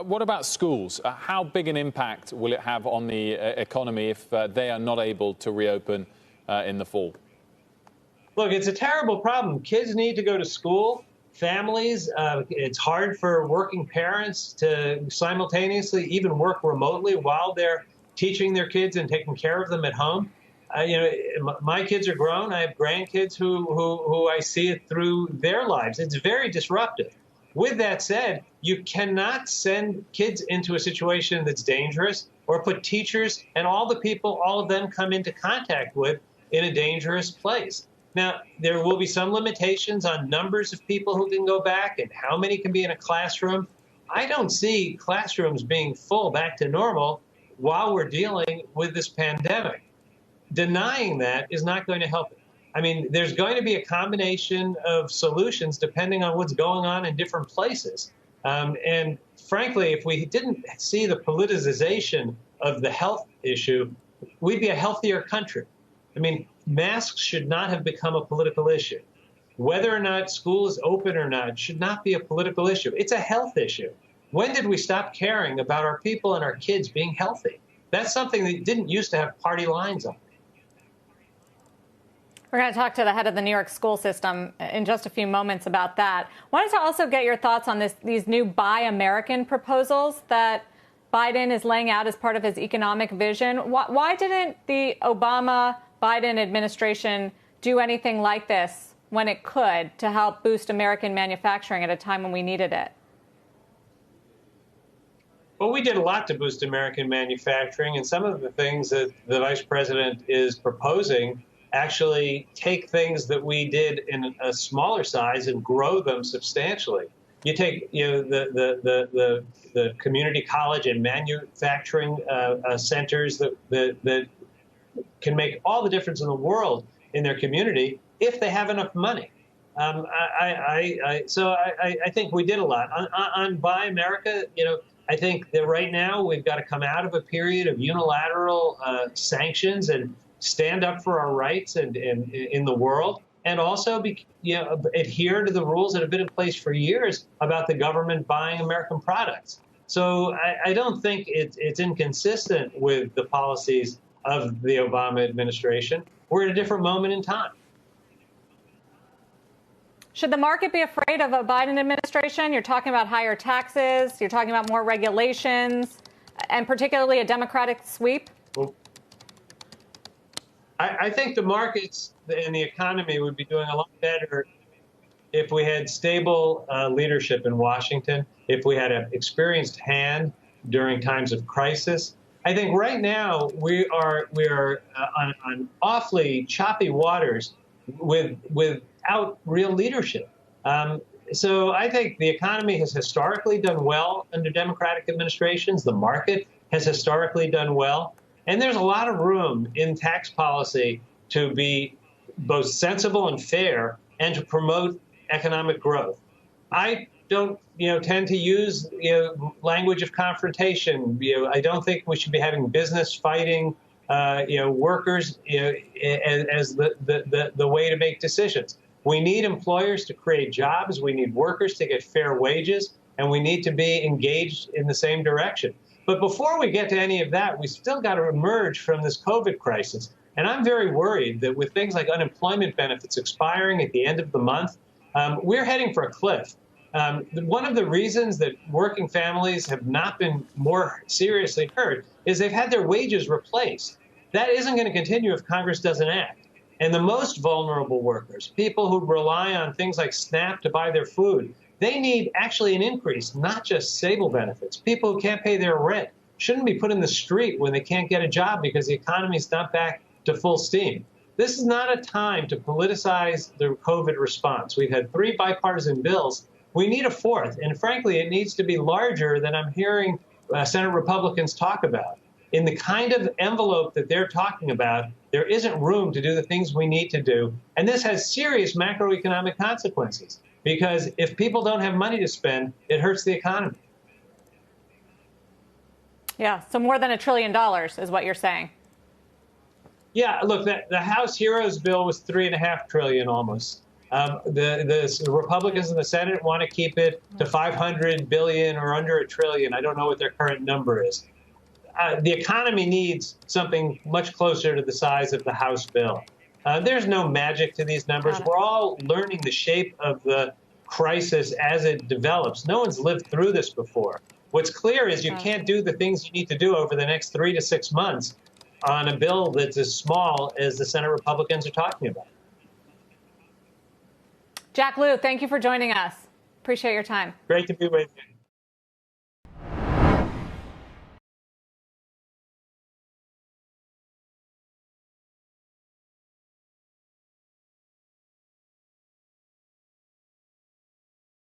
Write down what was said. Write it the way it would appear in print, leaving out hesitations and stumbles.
What about schools? How big an impact will it have on the economy if they are not able to reopen in the fall? Look, it's a terrible problem. Kids need to go to school. Families, it's hard for working parents to simultaneously even work remotely while they're teaching their kids and taking care of them at home. My kids are grown. I have grandkids who I see it through their lives. It's very disruptive. With that said, you cannot send kids into a situation that's dangerous or put teachers and all the people all of them come into contact with in a dangerous place. Now, there will be some limitations on numbers of people who can go back and how many can be in a classroom. I don't see classrooms being full back to normal while we're dealing with this pandemic. Denying that is not going to help it. I mean, there's going to be a combination of solutions depending on what's going on in different places. And frankly, if we didn't see the politicization of the health issue, we'd be a healthier country. I mean, masks should not have become a political issue. Whether or not school is open or not should not be a political issue. It's a health issue. When did we stop caring about our people and our kids being healthy? That's something that didn't used to have party lines on. We're going to talk to the head of the New York school system in just a few moments about that. Wanted to also get your thoughts on these new Buy American proposals that Biden is laying out as part of his economic vision. Why didn't the Obama-Biden administration do anything like this when it could to help boost American manufacturing at a time when we needed it? Well, we did a lot to boost American manufacturing, and some of the things that the vice president is proposing actually take things that we did in a smaller size and grow them substantially. You take, the community college and manufacturing centers that can make all the difference in the world in their community if they have enough money. So I think we did a lot on Buy America. I think that right now we've got to come out of a period of unilateral sanctions and stand up for our rights and in the world, and also adhere to the rules that have been in place for years about the government buying American products. So I don't think it's inconsistent with the policies of the Obama administration. We're at a different moment in time. Should the market be afraid of a Biden administration? You're talking about higher taxes, you're talking about more regulations, and particularly a Democratic sweep? Well, I think the markets and the economy would be doing a lot better if we had stable leadership in Washington, if we had an experienced hand during times of crisis. I think right now we are on awfully choppy waters without real leadership. So I think the economy has historically done well under Democratic administrations. The market has historically done well. And there's a lot of room in tax policy to be both sensible and fair and to promote economic growth. I don't, tend to use, language of confrontation. I don't think we should be having business fighting, workers, as the way to make decisions. We need employers to create jobs. We need workers to get fair wages, and we need to be engaged in the same direction. But before we get to any of that, we still got to emerge from this COVID crisis. And I'm very worried that with things like unemployment benefits expiring at the end of the month, we're heading for a cliff. One of the reasons that working families have not been more seriously hurt is they've had their wages replaced. That isn't going to continue if Congress doesn't act. And the most vulnerable workers, people who rely on things like SNAP to buy their food, they need actually an increase, not just stable benefits. People who can't pay their rent shouldn't be put in the street when they can't get a job because the economy is not back to full steam. This is not a time to politicize the COVID response. We've had 3 bipartisan bills. We need a 4th. And frankly, it needs to be larger than I'm hearing Senate Republicans talk about. In the kind of envelope that they're talking about, there isn't room to do the things we need to do. And this has serious macroeconomic consequences. Because if people don't have money to spend, it hurts the economy. Yeah, so more than $1 trillion is what you're saying. Yeah, look, the House Heroes bill was $3.5 trillion almost. The Republicans in the Senate want to keep it to 500 billion or under $1 trillion. I don't know what their current number is. The economy needs something much closer to the size of the House bill. There's no magic to these numbers. We're all learning the shape of the crisis as it develops. No one's lived through this before. What's clear is you can't do the things you need to do over the next 3 to 6 months on a bill that's as small as the Senate Republicans are talking about. Jack Lew, thank you for joining us. Appreciate your time. Great to be with you.